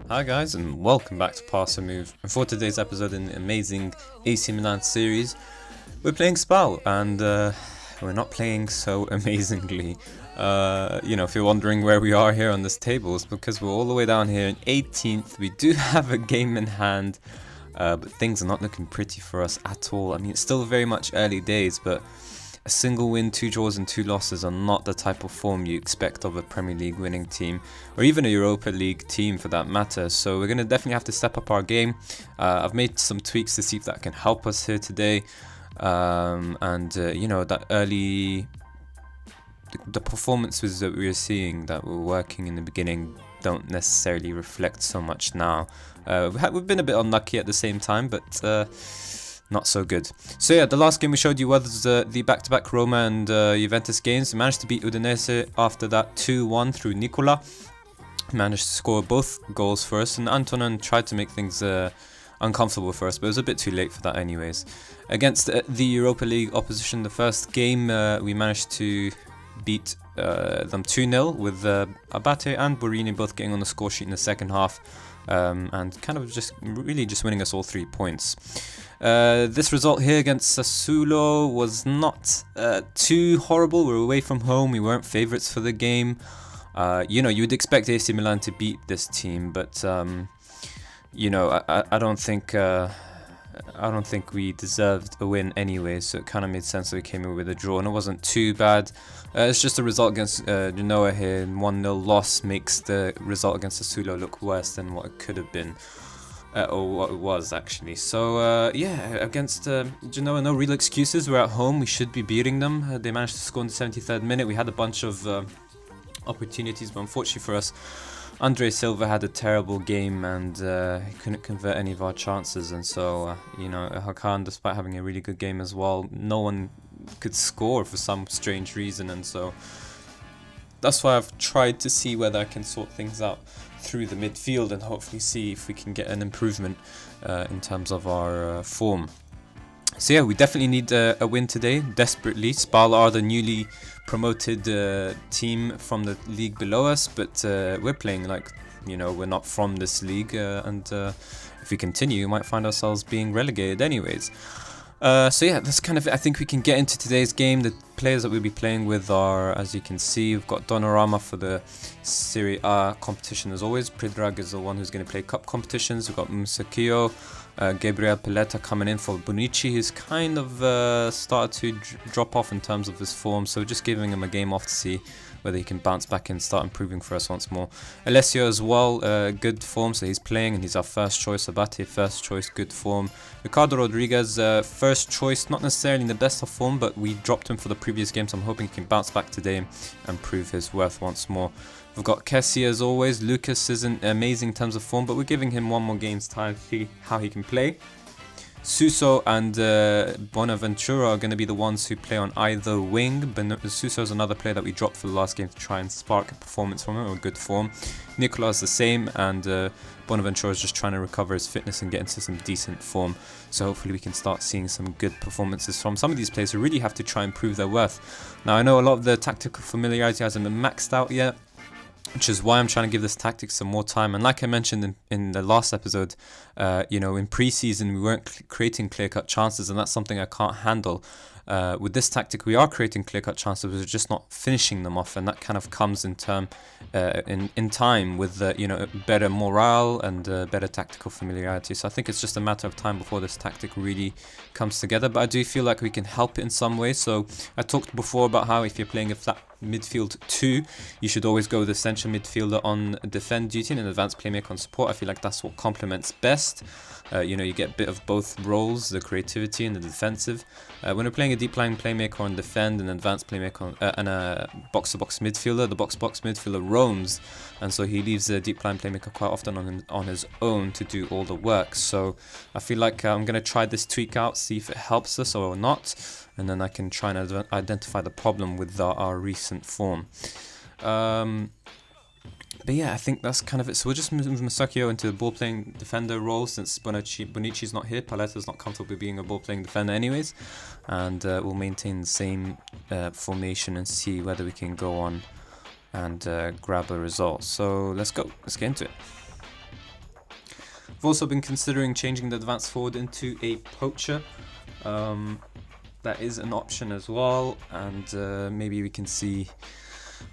Hi guys, and welcome back to Pass and Move. And for today's episode in the amazing AC Milan series, we're playing Spal, and we're not playing so amazingly. If you're wondering where we are here on this table, it's because we're all the way down here in 18th. We do have a game in hand, but things are not looking pretty for us at all. I mean, it's still very much early days, but a single win, 2 draws and 2 losses are not the type of form you expect of a Premier League winning team, or even a Europa League team for that matter. So we're going to definitely have to step up our game. I've made some tweaks to see if that can help us here today. That early... The performances that we were seeing that were working in the beginning don't necessarily reflect so much now. We've been a bit unlucky at the same time, but... not so good. So yeah, the last game we showed you was the back-to-back Roma and Juventus games. We managed to beat Udinese after that 2-1 through Nicola. Managed to score both goals for us, and Antonin tried to make things uncomfortable for us, but it was a bit too late for that anyways. Against the Europa League opposition, the first game, we managed to beat them 2-0 with Abate and Borini both getting on the score sheet in the second half. And kind of just winning us all 3 points. This result here against Sassuolo was not too horrible. We were away from home. We weren't favourites for the game. You'd expect AC Milan to beat this team, but I don't think we deserved a win anyway. So it kind of made sense that we came in with a draw, and it wasn't too bad. It's just a result against Genoa here. 1-0 loss makes the result against Sassuolo look worse than what it could have been, or what it was actually. So against Genoa, no real excuses. We're at home. We should be beating them. They managed to score in the 73rd minute. We had a bunch of opportunities, but unfortunately for us, Andre Silva had a terrible game and he couldn't convert any of our chances. And so, Hakan, despite having a really good game as well, no one could score for some strange reason. And so that's why I've tried to see whether I can sort things out through the midfield and hopefully see if we can get an improvement in terms of our form. So yeah, we definitely need a win today, desperately. Spal are the newly promoted team from the league below us, but we're playing like, we're not from this league, and if we continue, we might find ourselves being relegated anyways. That's kind of it. I think we can get into today's game. The players that we'll be playing with are, as you can see, we've got Donnarumma for the Serie A competition as always. Predrag is the one who's going to play cup competitions. We've got Musacchio, Gabriel Paletta coming in for Bonucci. He's kind of started to drop off in terms of his form, so just giving him a game off to see whether he can bounce back and start improving for us once more. Alessio as well, good form, so he's playing and he's our first choice. Abate, first choice, good form. Ricardo Rodriguez, first choice, not necessarily in the best of form, but we dropped him for the previous game, so I'm hoping he can bounce back today and prove his worth once more. We've got Kessie as always. Lucas isn't amazing in terms of form, but we're giving him one more game's time to see how he can play. Suso and Bonaventura are going to be the ones who play on either wing. Suso is another player that we dropped for the last game to try and spark a performance from him, or good form. Nicola is the same, and Bonaventura is just trying to recover his fitness and get into some decent form. So hopefully we can start seeing some good performances from some of these players who really have to try and prove their worth. Now I know a lot of the tactical familiarity hasn't been maxed out yet, which is why I'm trying to give this tactic some more time. And like I mentioned in the last episode, in pre-season we weren't creating clear-cut chances, and that's something I can't handle. With this tactic, we are creating clear-cut chances, we're just not finishing them off, and that kind of comes in time with better morale and better tactical familiarity. So I think it's just a matter of time before this tactic really comes together. But I do feel like we can help it in some way. So I talked before about how if you're playing a flat midfield 2, you should always go with the central midfielder on defend duty and an advanced playmaker on support. I feel like that's what complements best. You get a bit of both roles, the creativity and the defensive. When we're playing a deep line playmaker on defend, an advanced playmaker and a box-to-box midfielder, the box-to-box midfielder roams, and so he leaves the deep line playmaker quite often on his own to do all the work. So I feel like I'm going to try this tweak out, see if it helps us or not, and then I can try and identify the problem with our recent form. But yeah, I think that's kind of it. So we'll just move Musacchio into the ball-playing defender role since Bonucci's not here. Paletta's not comfortable being a ball-playing defender anyways. And we'll maintain the same formation and see whether we can go on and grab a result. So let's go. Let's get into it. I've also been considering changing the advanced forward into a poacher. That is an option as well, and maybe we can see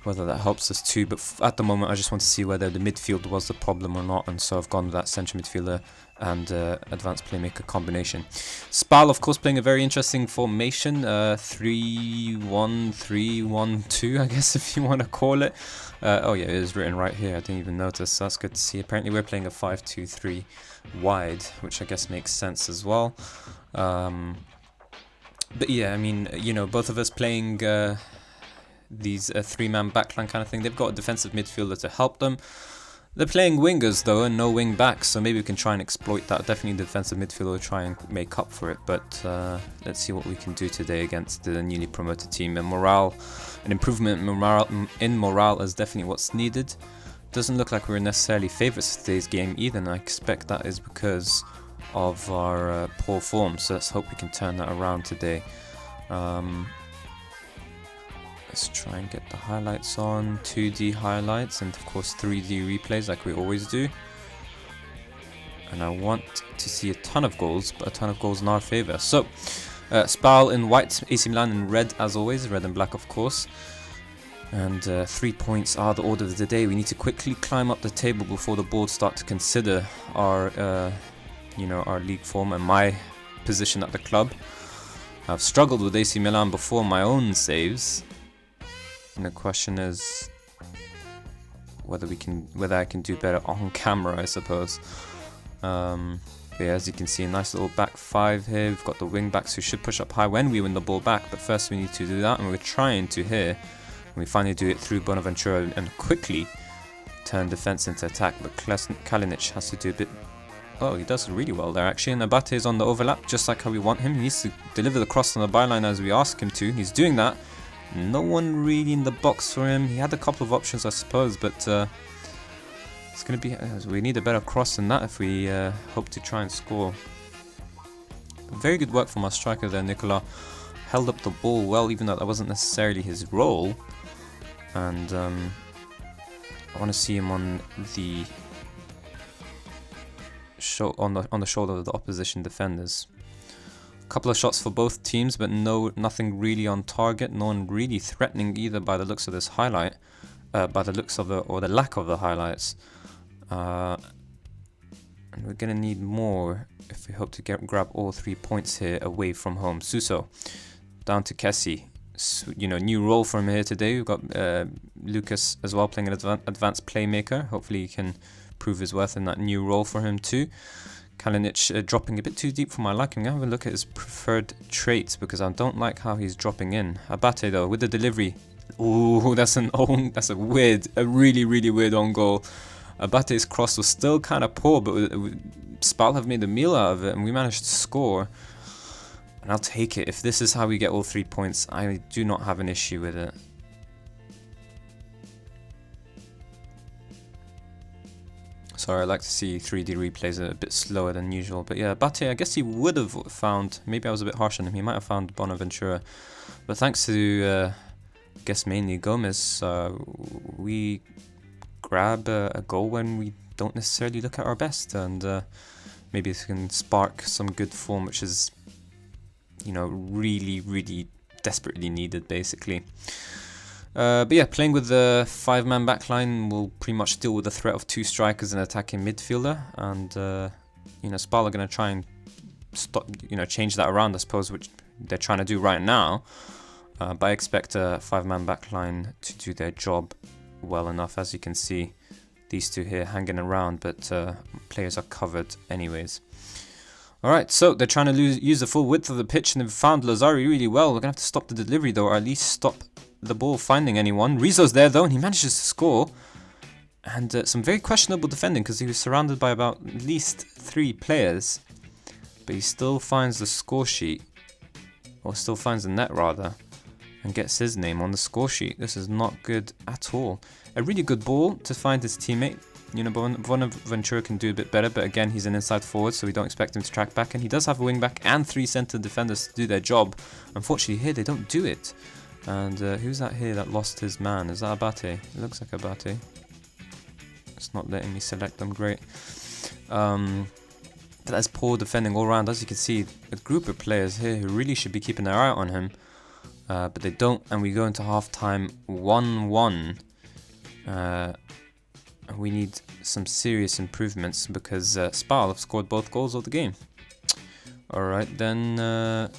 whether that helps us too. But at the moment I just want to see whether the midfield was the problem or not, and so I've gone with that central midfielder and advanced playmaker combination. Spal, of course, playing a very interesting formation, 3-1-3-1-2, I guess, if you want to call it. Oh yeah, it is written right here, I didn't even notice. That's good to see. Apparently we're playing a 5-2-3 wide, which I guess makes sense as well. But yeah, I mean, you know, both of us playing these three-man backline kind of thing. They've got a defensive midfielder to help them. They're playing wingers though, and no wing backs, so maybe we can try and exploit that. Definitely the defensive midfielder will try and make up for it, but let's see what we can do today against the newly promoted team. And morale, an improvement in morale is definitely what's needed. Doesn't look like we're necessarily favourites for today's game either, and I expect that is because of our poor form, so let's hope we can turn that around today. Let's try and get the highlights on, 2D highlights and of course 3D replays like we always do. And I want to see a ton of goals, but a ton of goals in our favour. So, Spal in white, AC Milan in red as always, red and black of course. And 3 points are the order of the day. We need to quickly climb up the table before the board start to consider our, you know, our league form and my position at the club. I've struggled with AC Milan before my own saves. And the question is whether I can do better on camera, I suppose. But yeah, as you can see, a nice little back five here. We've got the wing backs who should push up high when we win the ball back, but first we need to do that, and we're trying to here. And we finally do it through Bonaventura and quickly turn defense into attack, but Kalinic has to do a bit. Oh, he does really well there actually, and Abate is on the overlap just like how we want him. He needs to deliver the cross on the byline as we ask him to. He's doing that. No one really in the box for him. He had a couple of options, I suppose, but it's going to be. We need a better cross than that if we hope to try and score. Very good work from our striker there, Nicola. Held up the ball well, even though that wasn't necessarily his role. And I want to see him on the on the shoulder of the opposition defenders. Couple of shots for both teams, but nothing really on target. No one really threatening either by the looks of this highlight, by the looks of the lack of the highlights. And we're gonna need more if we hope to grab all 3 points here away from home. Suso down to Kessie. You know, new role for him here today. We've got Lucas as well playing an advanced playmaker. Hopefully he can prove his worth in that new role for him too. Kalinic dropping a bit too deep for my liking. I'm going to have a look at his preferred traits because I don't like how he's dropping in. Abate though with the delivery. Ooh, that's a really weird own goal. Abate's cross was still kind of poor, but Spal have made a meal out of it and we managed to score. And I'll take it. If this is how we get all 3 points, I do not have an issue with it. Sorry, I like to see 3D replays a bit slower than usual. But yeah, Bate, I guess he would have found, maybe I was a bit harsh on him, he might have found Bonaventura. But thanks to, I guess mainly Gomez, we grab a goal when we don't necessarily look at our best. And maybe it can spark some good form, which is, you know, really desperately needed, basically. But yeah, playing with the 5-man backline will pretty much deal with the threat of 2 strikers and attacking midfielder, and you know, Spal are going to try and stop, you know, change that around, I suppose, which they're trying to do right now. But I expect a 5-man backline to do their job well enough. As you can see, these two here hanging around, but players are covered anyways. Alright, so they're trying to use the full width of the pitch, and they've found Lazari really well. We're going to have to stop the delivery though, or at least stop the ball finding anyone. Rizzo's there though, and he manages to score. And some very questionable defending because he was surrounded by about at least 3 players. But he still finds the score sheet, or still finds the net rather, and gets his name on the score sheet. This is not good at all. A really good ball to find his teammate. You know, Bonaventura can do a bit better, but again, he's an inside forward, so we don't expect him to track back. And he does have a wing back and 3 centre defenders to do their job. Unfortunately, here they don't do it. And who's that here that lost his man? Is that Abate? It looks like Abate. It's not letting me select them. Great. That's poor defending all around. As you can see, a group of players here who really should be keeping their eye on him. But they don't, and we go into half-time 1-1. We need some serious improvements because Spal have scored both goals of the game. Alright, then I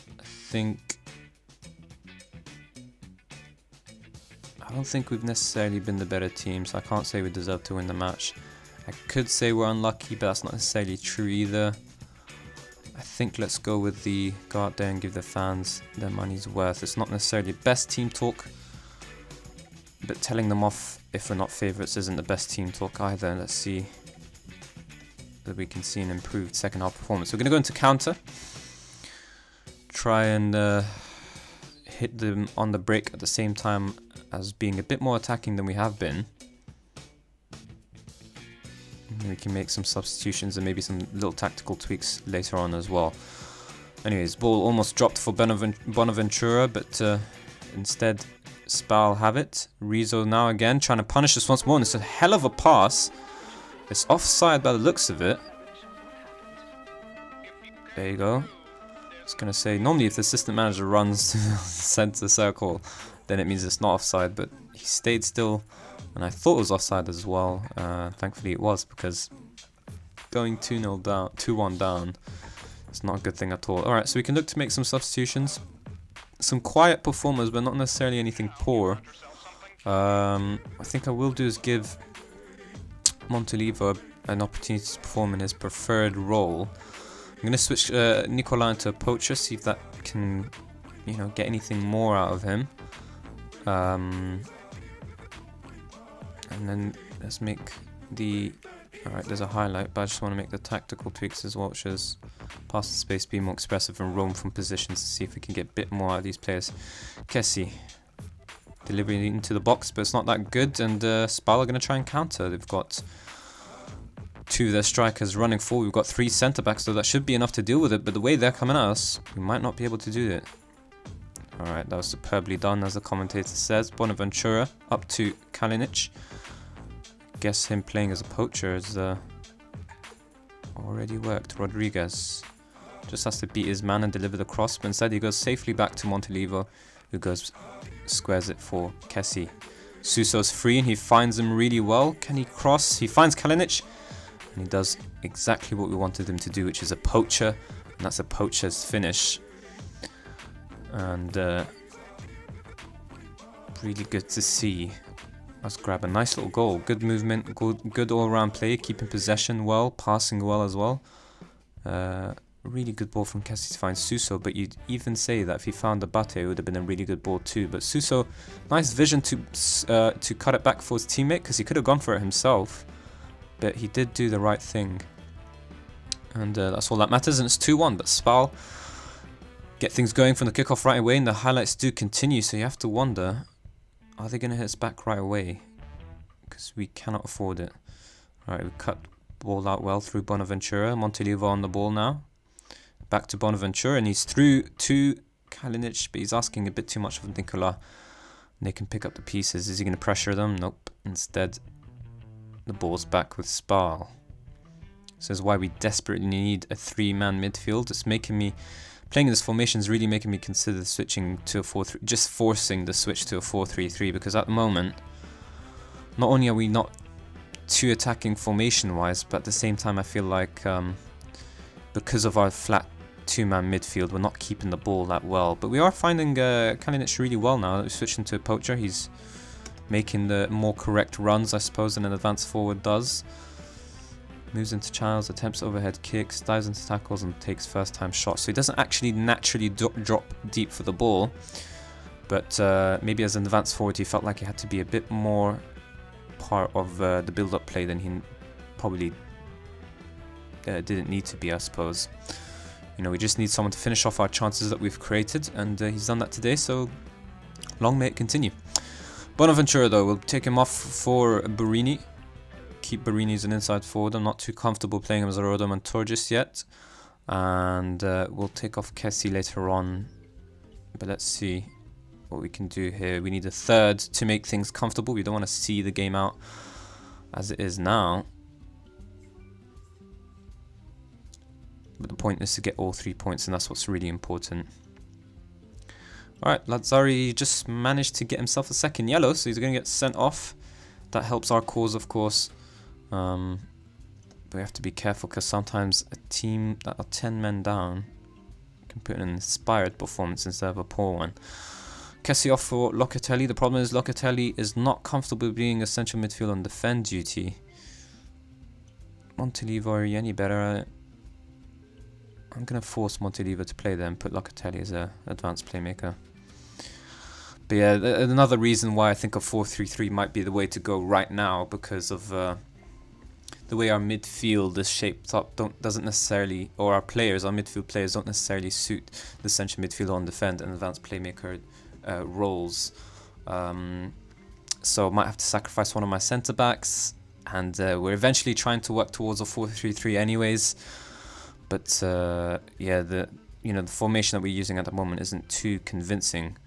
don't think we've necessarily been the better team, so I can't say we deserve to win the match. I could say we're unlucky, but that's not necessarily true either. I think let's go with go out there and give the fans their money's worth. It's not necessarily best team talk, but telling them off if we're not favourites isn't the best team talk either. Let's see that we can see an improved second half performance. We're going to go into counter, try and hit them on the break at the same time as being a bit more attacking than we have been. We can make some substitutions and maybe some little tactical tweaks later on as well. Anyways, ball almost dropped for Bonaventura, but instead Spal have it. Rizzo now again trying to punish us once more, and it's a hell of a pass. It's offside by the looks of it. There you go. I was going to say, normally if the assistant manager runs to the centre circle, then it means it's not offside, but he stayed still. And I thought it was offside as well. Thankfully it was, because going 2-0 down, 2-1 down, it's not a good thing at all. Alright, so we can look to make some substitutions. Some quiet performers, but not necessarily anything poor. I think I will do is give Montolivo an opportunity to perform in his preferred role. I'm going to switch Nicola into a poacher, see if that can, you know, get anything more out of him. And then let's make alright, there's a highlight, but I just want to make the tactical tweaks as well, which is pass the space, be more expressive and roam from positions to see if we can get a bit more out of these players. Kessie delivering into the box, but it's not that good, and Spal are going to try and counter. They've got two of their strikers running forward. We've got three centre-backs, so that should be enough to deal with it, but the way they're coming at us, we might not be able to do it. Alright, that was superbly done, as the commentator says. Bonaventura up to Kalinic. Guess him playing as a poacher has already worked. Rodriguez just has to beat his man and deliver the cross, but instead he goes safely back to Montolivo, who squares it for Kessie. Suso's free and he finds him really well. Can he cross? He finds Kalinic, and he does exactly what we wanted him to do, which is a poacher, and that's a poacher's finish. And really good to see us grab a nice little goal. Good movement, good all-around play, keeping possession well, passing well as well. Really good ball from Kessie to find Suso, but you'd even say that if he found Abate, it would have been a really good ball too. But Suso, nice vision to cut it back for his teammate, because he could have gone for it himself, but he did do the right thing. And that's all that matters, and it's 2-1, but Spal get things going from the kickoff right away, and the highlights do continue, so you have to wonder, are they going to hit us back right away? Because we cannot afford it. Alright, we cut the ball out well through Bonaventura. Montolivo on the ball now. Back to Bonaventura, and he's through to Kalinic, but he's asking a bit too much of Nicola. And they can pick up the pieces. Is he going to pressure them? Nope. Instead, the ball's back with Spal. This is why we desperately need a three-man midfield. It's making me... Playing in this formation is really making me consider switching to a 4-3, just forcing the switch to a 4-3-3, because at the moment, not only are we not too attacking formation-wise, but at the same time I feel like because of our flat two-man midfield, we're not keeping the ball that well. But we are finding Kalinic really well now that we're switching to a poacher. He's making the more correct runs, I suppose, than an advanced forward does. Moves into channels, attempts overhead kicks, dives into tackles, and takes first-time shots. So he doesn't actually naturally drop deep for the ball. But maybe as an advanced forward, he felt like he had to be a bit more part of the build-up play than he probably didn't need to be, I suppose. You know, we just need someone to finish off our chances that we've created, and he's done that today, so long may it continue. Bonaventura, though, we'll take him off for Burini. Keep Barini as an inside forward. I'm not too comfortable playing him as a Rodomantor just yet. And we'll take off Kessie later on. But let's see what we can do here. We need a third to make things comfortable. We don't want to see the game out as it is now. But the point is to get all 3 points, and that's what's really important. Alright, Lazzari just managed to get himself a second yellow, so he's going to get sent off. That helps our cause, of course. But we have to be careful, because sometimes a team that are 10 men down can put in an inspired performance instead of a poor one. Kessie off for Locatelli. The problem is Locatelli is not comfortable being a central midfield on defend duty. Montelivo or any better? I'm going to force Montelivo to play there and put Locatelli as an advanced playmaker. But yeah, another reason why I think a 4-3-3 might be the way to go right now, because of the way our midfield is shaped up doesn't necessarily, or our players, our midfield players don't necessarily suit the central midfield on defend and advanced playmaker roles. So I might have to sacrifice one of my centre backs, and we're eventually trying to work towards a 4-3-3 anyways. But yeah, the formation that we're using at the moment isn't too convincing,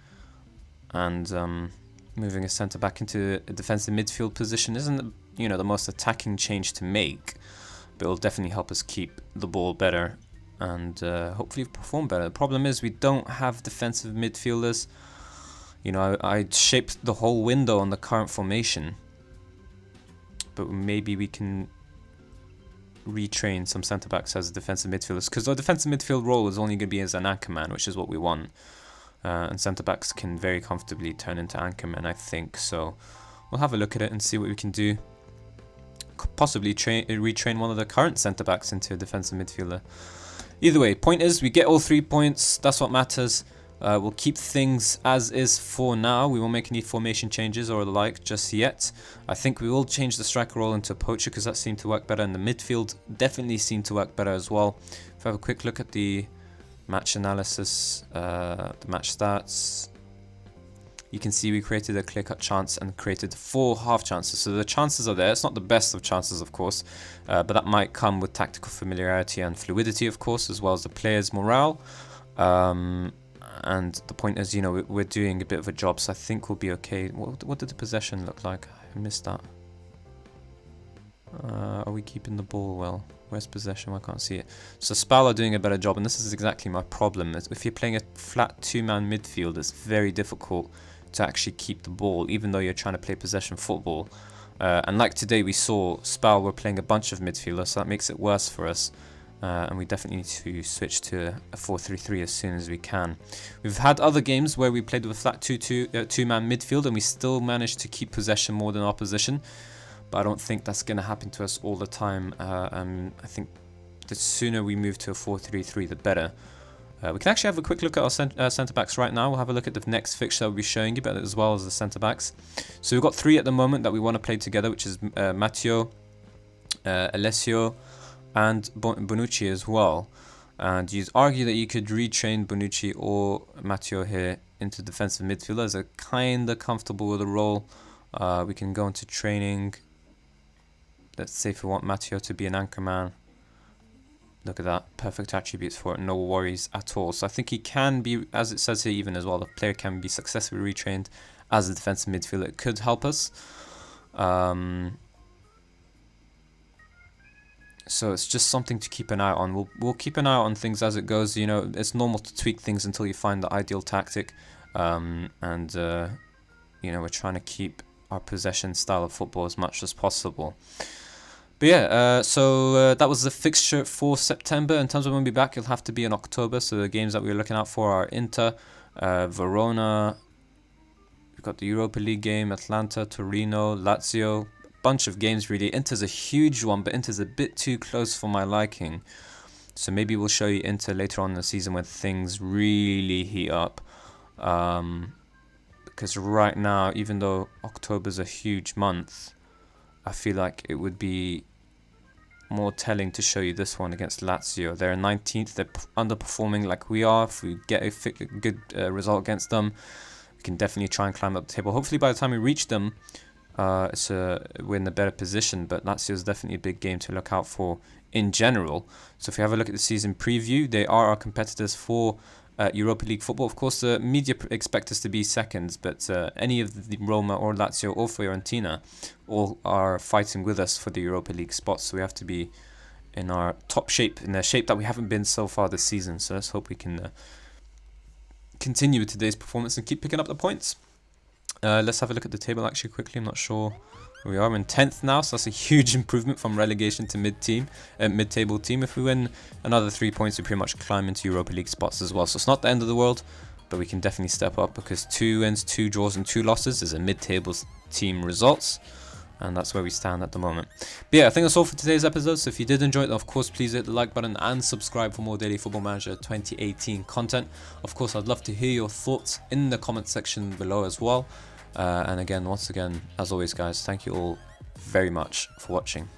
and moving a centre back into a defensive midfield position isn't the most attacking change to make, but it'll definitely help us keep the ball better and hopefully perform better. The problem is we don't have defensive midfielders. I shaped the whole window on the current formation, but maybe we can retrain some centre backs as defensive midfielders, because our defensive midfield role is only going to be as an anchorman, which is what we want, and centre backs can very comfortably turn into anchormen, I think. So we'll have a look at it and see what we can do. Could possibly retrain one of the current centre backs into a defensive midfielder. Either way, point is we get all 3 points. That's what matters. We'll keep things as is for now. We won't make any formation changes or the like just yet. I think we will change the striker role into a poacher, because that seemed to work better, and the midfield definitely seemed to work better as well. If I have a quick look at the match analysis, the match stats, you can see we created a clear-cut chance and created 4 half chances. So the chances are there. It's not the best of chances, of course, but that might come with tactical familiarity and fluidity, of course, as well as the players' morale. And the point is, we're doing a bit of a job, so I think we'll be okay. What did the possession look like? I missed that. Are we keeping the ball well? Where's possession? I can't see it. So Spal are doing a better job, and this is exactly my problem. If you're playing a flat 2-man midfield, it's very difficult to actually keep the ball, even though you're trying to play possession football. And like today, we saw Spal were playing a bunch of midfielders, so that makes it worse for us. And we definitely need to switch to a 4-3-3 as soon as we can. We've had other games where we played with a flat 2-man midfield, and we still managed to keep possession more than opposition. But I don't think that's going to happen to us all the time. I think the sooner we move to a 4-3-3, the better. We can actually have a quick look at our centre backs right now. We'll have a look at the next fixture that we'll be showing you, but as well as the centre backs. So we've got 3 at the moment that we want to play together, which is Matteo, Alessio, and Bonucci as well. And you'd argue that you could retrain Bonucci or Matteo here into defensive midfielders. They're kind of comfortable with the role. We can go into training. Let's say if we want Matteo to be an anchor man. Look at that, perfect attributes for it, no worries at all. So I think he can be, as it says here even as well, the player can be successfully retrained as a defensive midfielder. It could help us. So it's just something to keep an eye on. We'll keep an eye on things as it goes. It's normal to tweak things until you find the ideal tactic. We're trying to keep our possession style of football as much as possible. But yeah, so that was the fixture for September. In terms of when we'll be back, it'll have to be in October. So the games that we're looking out for are Inter, Verona. We've got the Europa League game, Atlanta, Torino, Lazio. Bunch of games really. Inter's a huge one, but Inter's a bit too close for my liking. So maybe we'll show you Inter later on in the season when things really heat up. Because right now, even though October's a huge month, I feel like it would be more telling to show you this one against Lazio. They're 19th, they're underperforming like we are. If we get a good result against them, we can definitely try and climb up the table. Hopefully by the time we reach them, we're in a better position, but Lazio is definitely a big game to look out for in general. So if you have a look at the season preview, they are our competitors for Europa League football. Of course, the media expect us to be seconds, but any of the Roma or Lazio or Fiorentina all are fighting with us for the Europa League spots, so we have to be in our top shape, in the shape that we haven't been so far this season. So let's hope we can continue with today's performance and keep picking up the points. Let's have a look at the table actually quickly. I'm not sure where we are. We're in 10th now, so that's a huge improvement from relegation to mid-table team. If we win another 3 points, we pretty much climb into Europa League spots as well. So it's not the end of the world, but we can definitely step up, because 2 wins, 2 draws and 2 losses is a mid-table team results. And that's where we stand at the moment. But yeah, I think that's all for today's episode. So if you did enjoy it, of course, please hit the like button and subscribe for more Daily Football Manager 2018 content. Of course, I'd love to hear your thoughts in the comment section below as well. And again, once again, as always, guys, thank you all very much for watching.